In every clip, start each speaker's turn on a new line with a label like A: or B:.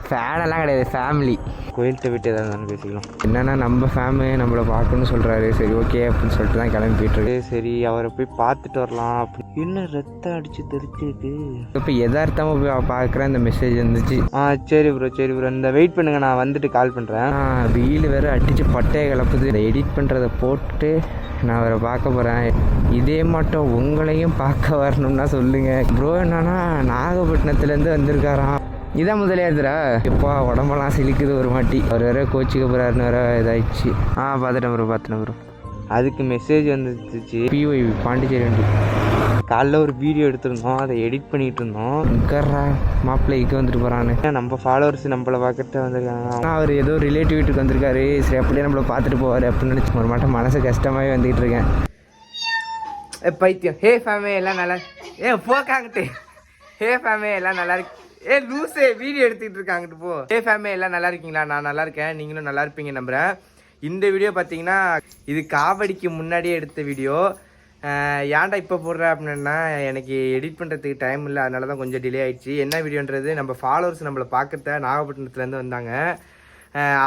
A: ஃபேனெல்லாம் கிடையாது, ஃபேமிலி. கோயில்கிட்ட விட்டு எதாவது இருந்தாலும் பேசிக்கலாம். என்னென்னா நம்ம ஃபேமிலி நம்மளை பார்க்கணும்னு சொல்கிறாரு. சரி ஓகே அப்படின்னு சொல்லிட்டு தான் கிளம்பி போயிட்டுருக்கு. சரி அவரை போய் பார்த்துட்டு வரலாம் அப்படி. என்ன ரத்தம் அடித்து தெரிச்சிருக்கு. இப்போ எதார்த்தமாக போய் பார்க்குறேன், இந்த மெசேஜ் வந்துச்சு. சரி ப்ரோ சரி ப்ரோ, இந்த வெயிட் பண்ணுங்கள், நான் வந்துட்டு கால் பண்ணுறேன். வெயில் வேறு அடித்து பட்டையை கிளப்புது. இந்த எடிட் பண்ணுறதை போட்டு நான் அவரை பார்க்க போகிறேன். இதே மட்டும் உங்களையும் பார்க்க வரணும்னா சொல்லுங்கள் ப்ரோ. என்னன்னா நாகப்பட்டினத்துலேருந்து வந்திருக்காராம். இதான் முதலியாருதுரா. எப்பா உடம்பெல்லாம் சிலிக்குது ஒரு மாட்டி. அவர் வேற கோச்சிக்க போகிறாருன்னு வேற இதாகிடுச்சு. பார்த்துட்டேன் ப்ரோ. அதுக்கு மெசேஜ் வந்துச்சு. பிஒய் பாண்டிச்சேரி வண்டி. காலைல ஒரு வீடியோ எடுத்திருந்தோம், அதை எடிட் பண்ணிகிட்டு இருந்தோம். இங்கர்றா மாப்பிள்ளை இங்கே வந்துட்டு போகிறான்னு. நம்ம ஃபாலோவர்ஸ் நம்மளை பார்க்கறது வந்திருக்காங்க. அவர் ஏதோ ரிலேட்டிவ் வீட்டுக்கு வந்திருக்காரு. சரி அப்படியே நம்மளை பார்த்துட்டு போவார் அப்படின்னு நினச்சி ஒரு மாட்டம் மனசு கஷ்டமாகவே வந்துகிட்டு இருக்கேன். பைத்தியம். ஹே ஃபேமே எல்லாம் நல்லா போக்காங்கிட்டு. ஹே ஃபேமே எல்லாம் நல்லா இருக்கு. லூஸே வீடியோ எடுத்துக்கிட்டு இருக்காங்கிட்டு போ. ஹே ஃபேமே எல்லாம் நல்லா இருக்கீங்களா? நான் நல்லா இருக்கேன், நீங்களும் நல்லா இருப்பீங்க நம்புகிறேன். இந்த வீடியோ பார்த்தீங்கன்னா இது காவடிக்கு முன்னாடியே எடுத்த வீடியோ. ஏன்டா இப்போ போடுறேன் அப்படின்னா எனக்கு எடிட் பண்ணுறதுக்கு டைம் இல்லை, அதனால தான் கொஞ்சம் டிலே ஆகிடுச்சு. என்ன வீடியோன்றது, நம்ம ஃபாலோவர்ஸ் நம்மளை பார்க்கறத நாகப்பட்டினத்துலேருந்து வந்தாங்க.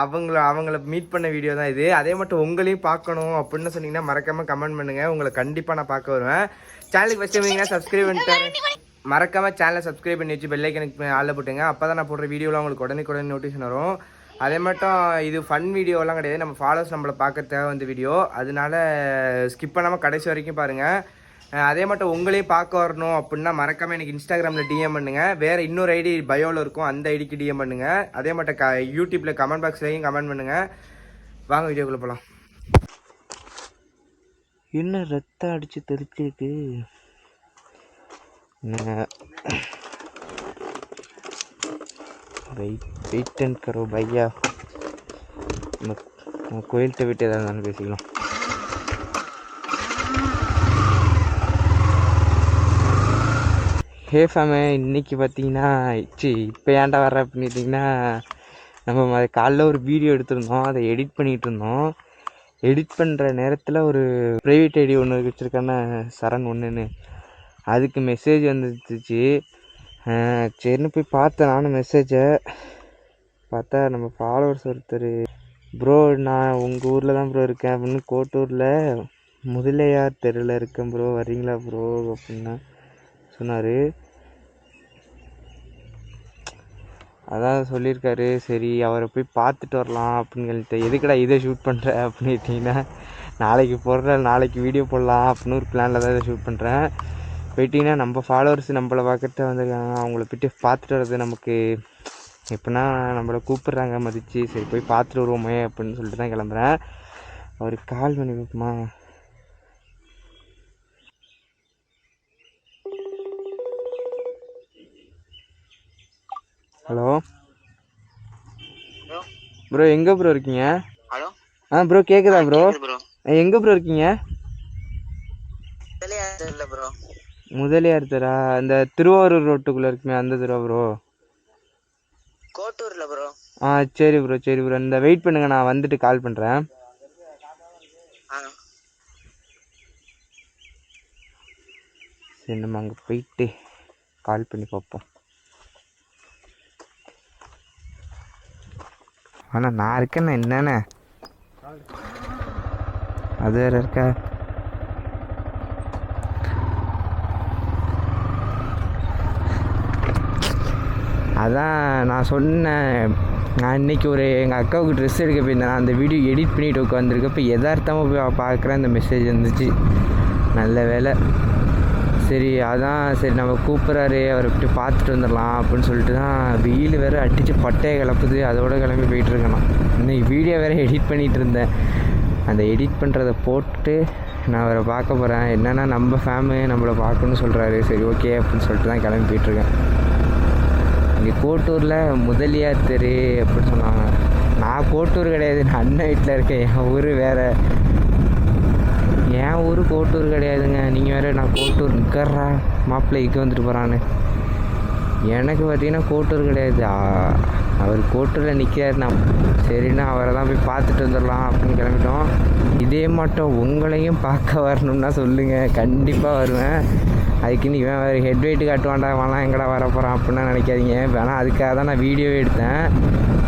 A: அவங்கள மீட் பண்ண வீடியோ தான் இது. அதே மட்டும் உங்களையும் பார்க்கணும் அப்படின்னு சொன்னீங்கன்னா மறக்காமல் கமெண்ட் பண்ணுங்கள், உங்களை கண்டிப்பாக நான் பார்க்க வருவேன். சேனலுக்கு ஃபஸ்ட்டு வந்தீங்கன்னா சப்ஸ்கிரைப் பண்ணிட்டு மறக்காமல் சேனலை சப்ஸ்கிரைப் பண்ணி வச்சு பெல் ஐக்கனுக்கு ஆளில் போட்டுங்க. அப்போ தான் நான் போடுற வீடியோலாம் உங்களுக்கு உடனே நோட்டிஃபிகேஷன் வரும். அதே மட்டும் இது ஃபன் வீடியோலாம் கிடையாது, நம்ம ஃபாலோவர்ஸ் நம்மளை பார்க்கறதுக்காக வந்து வீடியோ. அதனால ஸ்கிப் பண்ணாமல் கடைசி வரைக்கும் பாருங்கள். அதே மட்டும் உங்களையும் பார்க்க வரணும் அப்படின்னா மறக்காமல் எனக்கு இன்ஸ்டாகிராமில் டிஎம் பண்ணுங்கள். வேறு இன்னொரு ஐடி பயோவில் இருக்கும், அந்த ஐடிக்கு டிஎம் பண்ணுங்கள். அதே மட்டும் யூடியூப்பில் கமெண்ட் பாக்ஸ்லேயும் கமெண்ட் பண்ணுங்கள். வாங்க வீடியோக்குள்ளே போகலாம். என்ன ரத்தம் அடித்து தெரிச்சிருக்கு. வெயிட் அண்ட் கரோ பையா. நம்ம கோயில்கிட்ட விட்டு எதாவது இருந்தாலும் பேசிக்கலாம். ஹே ஃபேமே, இன்றைக்கி பார்த்தீங்கன்னா இப்போ ஏன்டா வர்ற அப்படின்னு கேட்டிங்கன்னா, நம்ம காலைல ஒரு வீடியோ எடுத்திருந்தோம், அதை எடிட் பண்ணிகிட்டு இருந்தோம். எடிட் பண்ணுற நேரத்தில் ஒரு ப்ரைவேட் ஐடி ஒன்று வச்சுருக்கான சரண் ஒன்றுன்னு, அதுக்கு மெசேஜ் வந்துச்சு. சரின்னு போய் பார்த்தேன் நானும் மெசேஜை. பார்த்தா நம்ம ஃபாலோவர்ஸ் ஒருத்தர், ப்ரோ நான் உங்கள் ஊரில் தான் ப்ரோ இருக்கேன் அப்படின்னு, கோட்டூரில் முதலையார் தெருவில் இருக்கேன் ப்ரோ, வரீங்களா ப்ரோ அப்படின்னா சொன்னார். அதான் சொல்லியிருக்காரு. சரி அவரை போய் பார்த்துட்டு வரலாம் அப்படின்னு சொல்லிட்டு, எதுக்கடா இதை ஷூட் பண்ணுற அப்படின்னு கேட்டிங்கன்னா, நாளைக்கு வீடியோ போடலாம் அப்படின்னு ஒரு பிளானில் தான் இதை ஷூட் பண்ணுறேன். போயிட்டிங்கன்னா நம்ம ஃபாலோவர்ஸ் நம்மளை பார்க்கறது வந்திருக்காங்க, அவங்கள போய்ட்டு பார்த்துட்டு வர்றது நமக்கு எப்படின்னா நம்மளை கூப்பிட்றாங்க மதித்து. சரி போய் பார்த்துட்டு வருவோமே அப்படின்னு சொல்லிட்டு தான் கிளம்புறேன். அவருக்கு கால் பண்ணி பார்ப்போமா? ஹலோ ப்ரோ, எங்கே ப்ரோ இருக்கீங்க? ப்ரோ கேட்குதா ப்ரோ? எங்கே ப்ரோ இருக்கீங்க? முதலியார் தெரா? இந்த திருவாரூர் ரோட்டுக்குள்ளே இருக்குமே அந்த தெருவா ப்ரோ?
B: கோட்டூர்ல ப்ரோ.
A: சரி ப்ரோ, இந்த வெயிட் பண்ணுங்க, நான் வந்துட்டு கால் பண்ணுறேன். சரி நம்ம அங்கே போயிட்டு கால் பண்ணி பார்ப்போம். ஆனால் நான் இருக்கேன்னா என்னென்ன அது வேறு இருக்கா? அதான் நான் சொன்னேன், நான் இன்றைக்கி எங்கள் அக்காவுக்கு ட்ரெஸ் எடுக்க போயிருந்தேன். அந்த வீடியோ எடிட் பண்ணிவிட்டு உட்காந்துருக்கப்போ எதார்த்தமாக போய் பார்க்குறேன், இந்த மெசேஜ் வந்துச்சு. நல்ல வேலை. சரி சரி நம்ம கூப்பிட்றாரு, அவரை விட்டு பார்த்துட்டு வந்துடலாம் அப்படின்னு சொல்லிட்டு தான். வெயில் வேறு அடித்து பட்டையை கிளப்புது, அதோட கிளம்பி போயிட்டுருக்கேன். நான் இன்றைக்கி வீடியோ வேறு எடிட் பண்ணிகிட்டு இருந்தேன். அந்த எடிட் பண்ணுறதை போட்டு நான் அவரை பார்க்க போகிறேன். என்னென்னா நம்ம ஃபேமிலி நம்மளை பார்க்கணுன்னு சொல்கிறாரு. சரி ஓகே அப்படின்னு சொல்லிட்டு தான் கிளம்பி போயிட்டுருக்கேன். இங்கே கோட்டூரில் முதலியார் தெரு அப்படின்னு சொன்னாங்க. நான் கோட்டூர் கிடையாது, நான் அண்ணன் வீட்டில் இருக்கேன். என் ஊர் வேறு. என் ஊர் கோட்டூர் கிடையாதுங்க. நீங்கள் வேறு நான் கோட்டூர் நிற்கிறா மாப்பிள்ளை இங்கே வந்துட்டு போகிறான்னு. எனக்கு பார்த்தீங்கன்னா கோட்டூர் கிடையாது, அவர் கோட்டூரில் நிற்கிறாருண்ணா. சரிண்ணா அவரை தான் போய் பார்த்துட்டு வந்துடலாம் அப்படின்னு கிளம்பிட்டோம். இதே மட்டும் உங்களையும் பார்க்க வரணும்னா சொல்லுங்கள், கண்டிப்பாக வருவேன். அதுக்குன்னு இவன் வேறு ஹெட் வெயிட்டு காட்டுவான்டா வேணாம் எங்கடா வர போகிறான் அப்படின்னா நினைக்காதீங்க. வேணாம் அதுக்காக தான் நான் வீடியோவே எடுத்தேன்.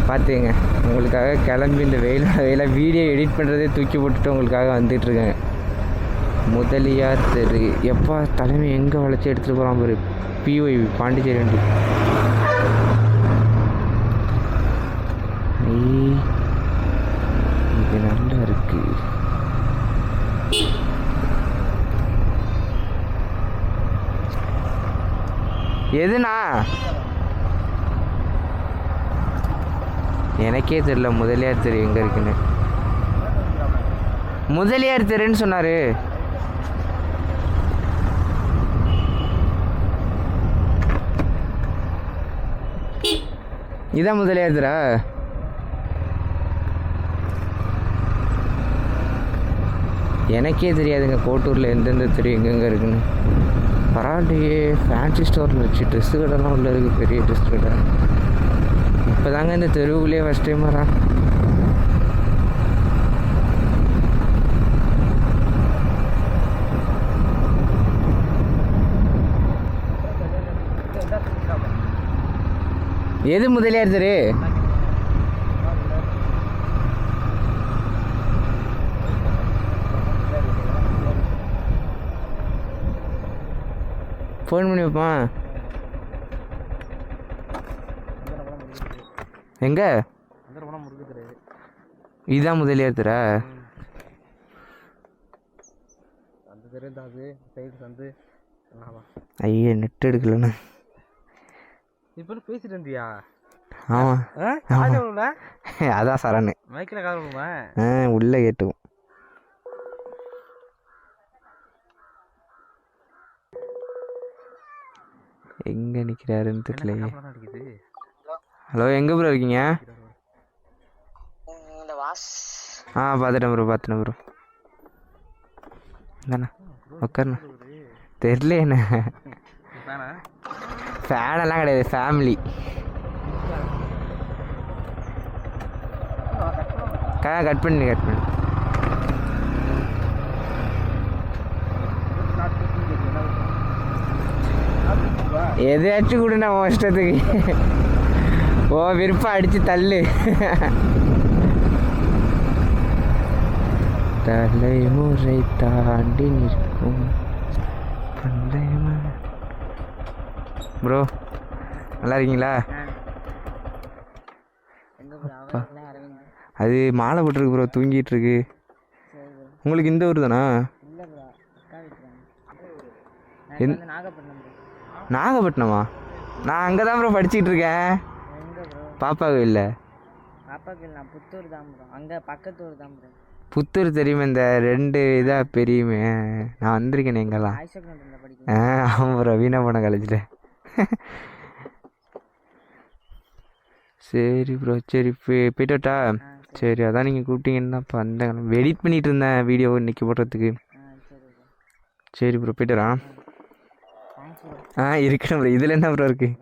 A: பார்த்துங்க உங்களுக்காக கிளம்பி இந்த வெயில வீடியோ எடிட் பண்ணுறதே தூக்கி போட்டுட்டு உங்களுக்காக வந்துட்டுருக்கேன். முதலியார் தெரு எப்பா தலைமை எங்கே வளைச்சி எடுத்துகிட்டு போகிறான் பாரு. பிஒய் பாண்டிச்சேரி வண்டி. இது நல்லா இருக்கு. எதுண்ணா எனக்கே தெரியல முதலியார் தெரு எங்கே இருக்குன்னு. முதலியார் தெருன்னு சொன்னார். இதான் முதலியார் தெரா? எனக்கே தெரியாதுங்க கோட்டூரில் எந்தெந்த தெரு எங்கெங்கே இருக்குன்னு. பரவாயில்லையே ஃபேன்சி ஸ்டோரில் வச்சு ட்ரெஸ்ஸு கடைலாம் உள்ள இருக்குது. பெரிய ட்ரெஸ் கடை. இப்போ தாங்க இந்த தெருவுக்குள்ளேயே ஃபஸ்ட் டைம் வரா. எது முதலியார் தெரு? ஃபோன் பண்ணி வைப்பான். எங்கே? இதுதான் முதலியார் தெரா? ஐயா நெட் எடுக்கலண்ணா.
B: இப்போ பேசிட்டு இருந்தியா?
A: ஆமாம் அதான் சரணு
B: மைக்கில் காரணமா
A: உள்ளே கேட்டுக்கும். எங்கே நிற்கிறாருன்னு தெரியலையே. ஹலோ எங்கே ப்ரோ இருக்கீங்க? பார்த்துட்டேன் ப்ரோ. தானே உட்காருண்ணா. தெரியலையண்ணே. ஃபேனெல்லாம் கிடையாது, ஃபேமிலி. கட் பண்ணு. எதாச்சும் கூட நான் இஷ்டத்துக்கு விருப்பம் அடிச்சு தள்ளு. தலைமுறை தாண்டி நிற்கும் ப்ரோ. நல்லா இருக்கீங்களா? அது மாலை போட்டுருக்கு ப்ரோ, தூங்கிட்டு இருக்கு. உங்களுக்கு இந்த ஊர் தானா? நாகப்பட்டினமா? நான் அங்கே தான் ப்ரோ படிச்சுட்டு இருக்கேன். பாப்பா கோயில்ல.
B: புத்தூர் தான் ப்ரோ. அங்கே பக்கத்து ஊர் தான் ப்ரோ.
A: புத்தூர் தெரியுமே, இந்த 2 இதாக பெரியுமே. நான் வந்திருக்கேன் எங்கெல்லாம். ஆமாம் ப்ரோ, வீணாபோன காலேஜில். சரி ப்ரோ, சரி போயிட்டோட்டா. சரி அதான் நீங்கள் கூப்பிட்டீங்கன்னா இப்போ வந்தேன். எடிட் பண்ணிகிட்டு இருந்தேன் வீடியோ இன்றைக்கி போடுறதுக்கு. சரி ப்ரோ போய்ட்டு வரான். இருக்கணும் ப்ரோ. இதில் என்ன ப்ரோ இருக்குது?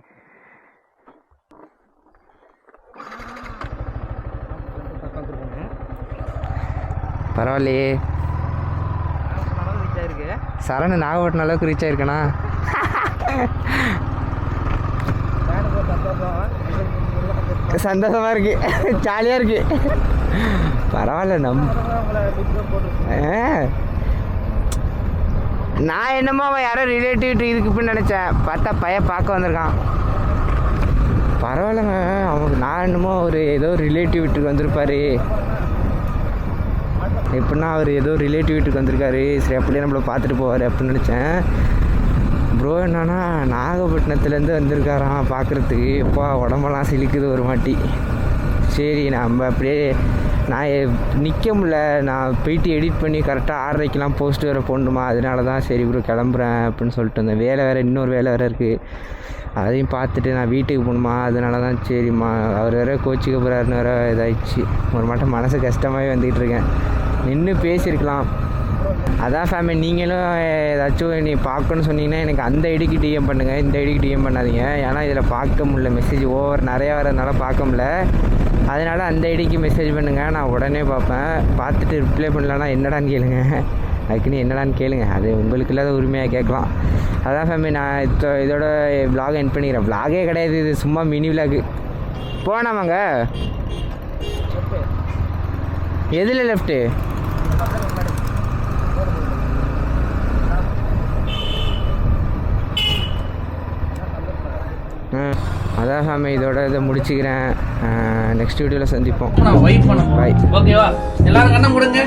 A: பரவாயில்லையே. சரணு நாகப்பட்டினம் அளவுக்கு ரீச் ஆயிருக்கண்ணா. சந்தோஷமா இருக்கு, ஜாலியாக இருக்கு. பரவாயில்ல. நான் என்னமோ அவன் யாரோ ரிலேட்டிவ் இருக்குன்னு நினச்சேன். பார்த்தா பையன் பார்க்க வந்திருக்கான். பரவாயில்லைங்க. அவனுக்கு நான் என்னமோ ஏதோ ரிலேட்டிவ் வீட்டுக்கு வந்திருப்பாரு. எப்படின்னா அவர் ஏதோ ரிலேட்டிவ் வீட்டுக்கு வந்திருக்காரு. சரி அப்படியே நம்மளை பார்த்துட்டு போவார் அப்படின்னு நினச்சேன். ப்ரோ என்னன்னா நாகப்பட்டினத்துலேருந்து வந்திருக்காராம் பார்க்குறதுக்கு. எப்பா உடம்பெல்லாம் சிலிக்குது ஒரு மாட்டி. சரி நம்ம அப்படியே நான் நிற்க முடியல. நான் போயிட்டு எடிட் பண்ணி கரெக்டாக 6:30க்கெலாம் போஸ்ட் வேறு போடணுமா. அதனால தான் சரி ப்ரோ கிளம்புறேன் அப்படின்னு சொல்லிட்டு வந்தேன். வேலை வேறு, இன்னொரு வேலை வேறு இருக்குது. அதையும் பார்த்துட்டு நான் வீட்டுக்கு போகணுமா. அதனால தான் சரிம்மா. அவர் வேறு கோச்சிக்க போகிறாருன்னு வேறு இதாகிடுச்சு. ஒரு மாட்டம் மனசு கஷ்டமாகவே வந்துக்கிட்டு இருக்கேன். நின்று பேசியிருக்கலாம். அதான் ஃபேமிலி, நீங்களும் ஏதாச்சும் நீ பார்க்கணுன்னு சொன்னீங்கன்னா எனக்கு அந்த ஐடிக்கு டிஎம் பண்ணுங்கள், இந்த ஐடிக்கு டிஎம் பண்ணாதீங்க. ஏன்னா இதில் பார்க்க முடியல, மெசேஜ் நிறையா வரதுனால பார்க்க முடியல. அதனால் அந்த ஐடிக்கு மெசேஜ் பண்ணுங்கள், நான் உடனே பார்ப்பேன். பார்த்துட்டு ரிப்ளை பண்ணலன்னா என்னடான்னு கேளுங்க. அதுக்குன்னு என்னடான்னு கேளுங்க. அது உங்களுக்கு இல்லாத உரிமையாக கேட்கலாம். அதான் ஃபேமிலி நான் இதோட vlog எண்ட் பண்ணிக்கிறேன். vlog-ஏ கிடையாது, இது சும்மா மினி vlog. போனாமாங்க எதில் லெஃப்ட்டு? அதான் ஃபேமிலி இதோட இதை முடிச்சுக்கிறேன். நெக்ஸ்ட் வீடியோவில் சந்திப்போம்.
C: பாய். ஓகேவா? எல்லாரும் கண்ணை மூடுங்க.